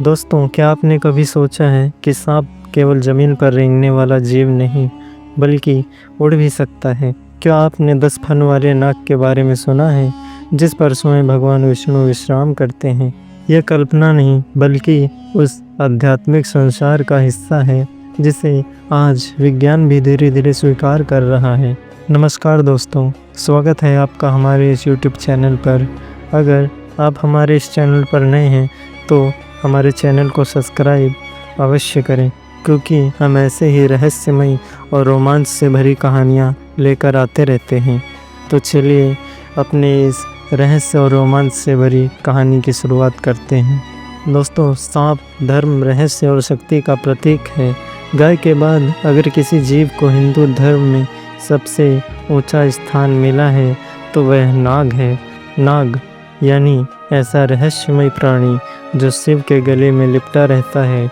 दोस्तों, क्या आपने कभी सोचा है कि सांप केवल ज़मीन पर रेंगने वाला जीव नहीं, बल्कि उड़ भी सकता है? क्या आपने 10 फन वाले नाग के बारे में सुना है, जिस पर स्वयं भगवान विष्णु विश्राम करते हैं? यह कल्पना नहीं, बल्कि उस आध्यात्मिक संसार का हिस्सा है, जिसे आज विज्ञान भी धीरे-धीरे स्वीकार कर रहा है। नमस्कार दोस्तों, स्वागत है आपका हमारे इस यूट्यूब चैनल पर। अगर आप हमारे इस चैनल पर नए हैं, तो हमारे चैनल को सब्सक्राइब अवश्य करें, क्योंकि हम ऐसे ही रहस्यमयी और रोमांच से भरी कहानियाँ लेकर आते रहते हैं। तो चलिए अपने इस रहस्य और रोमांच से भरी कहानी की शुरुआत करते हैं। दोस्तों, सांप धर्म, रहस्य और शक्ति का प्रतीक है। गाय के बाद अगर किसी जीव को हिंदू धर्म में सबसे ऊंचा स्थान मिला है, तो वह नाग है। नाग यानी ऐसा रहस्यमय प्राणी जो शिव के गले में लिपटा रहता है,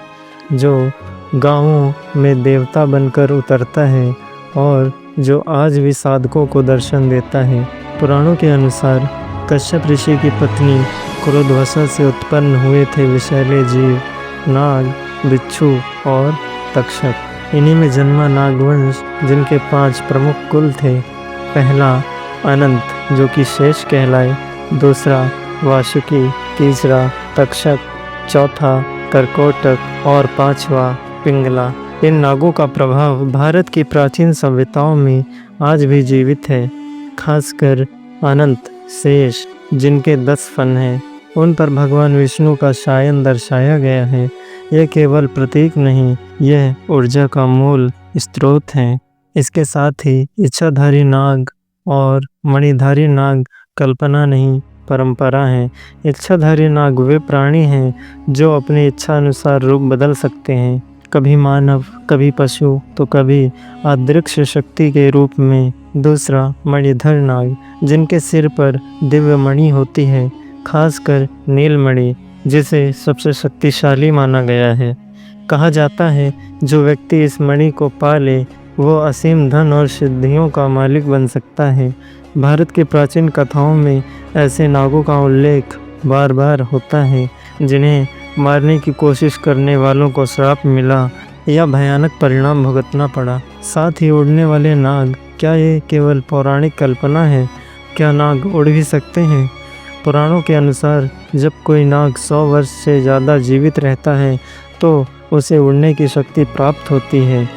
जो गाँवों में देवता बनकर उतरता है और जो आज भी साधकों को दर्शन देता है। पुराणों के अनुसार कश्यप ऋषि की पत्नी क्रोधवशा से उत्पन्न हुए थे विषैले जीव नाग, बिच्छू और तक्षक। इन्हीं में जन्मा नागवंश, जिनके 5 प्रमुख कुल थे। पहला अनंत, जो कि शेष कहलाए, दूसरा वासुकी, तीसरा तक्षक, चौथा करकोटक और 5वां पिंगला। इन नागों का प्रभाव भारत की प्राचीन सभ्यताओं में आज भी जीवित है। खासकर अनंत, शेष, जिनके 10 फन हैं, उन पर भगवान विष्णु का शायन दर्शाया गया है। यह केवल प्रतीक नहीं, यह ऊर्जा का मूल स्रोत है। इसके साथ ही इच्छाधारी नाग और मणिधारी नाग कल्पना नहीं, परंपरा है। इच्छाधारी नाग वे प्राणी हैं जो अपनी इच्छा अनुसार रूप बदल सकते हैं, कभी मानव, कभी पशु, तो कभी अदृश्य शक्ति के रूप में। दूसरा मणिधर नाग, जिनके सिर पर दिव्य मणि होती है, खासकर नीलमणि, जिसे सबसे शक्तिशाली माना गया है। कहा जाता है जो व्यक्ति इस मणि को पा ले, वो असीम धन और सिद्धियों का मालिक बन सकता है। भारत की प्राचीन कथाओं में ऐसे नागों का उल्लेख बार बार होता है, जिन्हें मारने की कोशिश करने वालों को श्राप मिला या भयानक परिणाम भुगतना पड़ा। साथ ही उड़ने वाले नाग, क्या ये केवल पौराणिक कल्पना है? क्या नाग उड़ भी सकते हैं? पुराणों के अनुसार जब कोई नाग 100 वर्ष से ज़्यादा जीवित रहता है, तो उसे उड़ने की शक्ति प्राप्त होती है।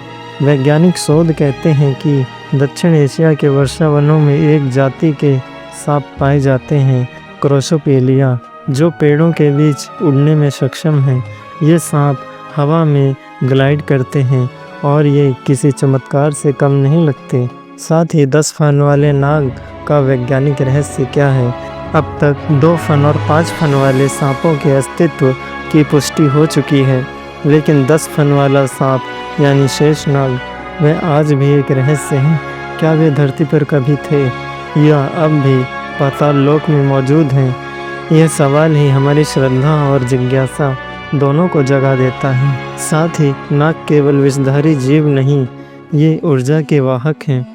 वैज्ञानिक शोध कहते हैं कि दक्षिण एशिया के वर्षावनों में एक जाति के सांप पाए जाते हैं, क्रोसोपेलिया, जो पेड़ों के बीच उड़ने में सक्षम हैं। ये सांप हवा में ग्लाइड करते हैं और ये किसी चमत्कार से कम नहीं लगते। साथ ही 10 फन वाले नाग का वैज्ञानिक रहस्य क्या है? अब तक 2 फन और 5 फन वाले सांपों के अस्तित्व की पुष्टि हो चुकी है, लेकिन 10 फन वाला सांप यानी शेष नाग, वह आज भी एक रहस्य है। क्या वे धरती पर कभी थे या अब भी पाताल लोक में मौजूद हैं? यह सवाल ही हमारी श्रद्धा और जिज्ञासा दोनों को जगा देता है। साथ ही नाग केवल विषधारी जीव नहीं, ये ऊर्जा के वाहक हैं।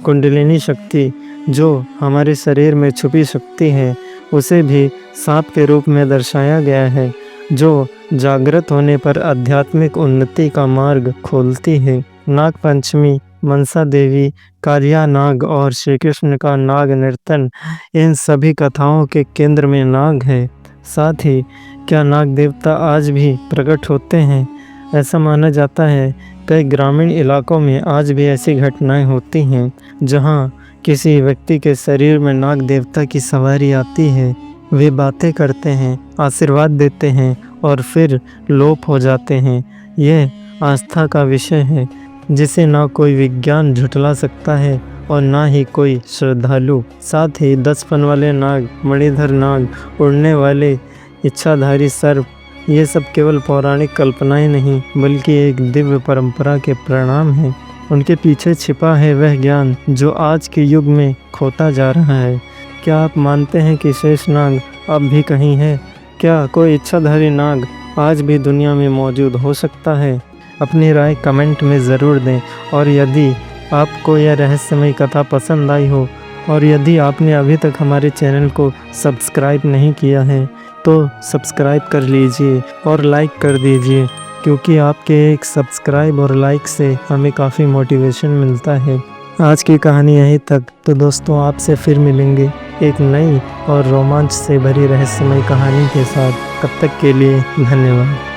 कुंडलिनी शक्ति, जो हमारे शरीर में छुपी शक्ति है, उसे भी सांप के रूप में दर्शाया गया है, जो जागृत होने पर आध्यात्मिक उन्नति का मार्ग खोलती है। नाग पंचमी, मनसा देवी, कालिया नाग और श्री कृष्ण का नाग नर्तन, इन सभी कथाओं के केंद्र में नाग है। साथ ही क्या नाग देवता आज भी प्रकट होते हैं? ऐसा माना जाता है कई ग्रामीण इलाकों में आज भी ऐसी घटनाएं होती हैं, जहां किसी व्यक्ति के शरीर में नाग देवता की सवारी आती है। वे बातें करते हैं, आशीर्वाद देते हैं और फिर लोप हो जाते हैं। यह आस्था का विषय है, जिसे ना कोई विज्ञान झुठला सकता है और ना ही कोई श्रद्धालु। साथ ही 10 फन वाले नाग, मणिधर नाग, उड़ने वाले इच्छाधारी सर्प, ये सब केवल पौराणिक कल्पनाएं नहीं, बल्कि एक दिव्य परंपरा के परिणाम हैं। उनके पीछे छिपा है वह ज्ञान जो आज के युग में खोता जा रहा है। क्या आप मानते हैं कि शेष नाग अब भी कहीं है? क्या कोई इच्छाधारी नाग आज भी दुनिया में मौजूद हो सकता है? अपनी राय कमेंट में ज़रूर दें। और यदि आपको यह रहस्यमय कथा पसंद आई हो और यदि आपने अभी तक हमारे चैनल को सब्सक्राइब नहीं किया है, तो तो सब्सक्राइब कर लीजिए और लाइक कर दीजिए, क्योंकि आपके एक सब्सक्राइब और लाइक से हमें काफ़ी मोटिवेशन मिलता है। आज की कहानी यहीं तक। तो दोस्तों, आपसे फिर मिलेंगे एक नई और रोमांच से भरी रहस्यमय कहानी के साथ। तब तक के लिए धन्यवाद।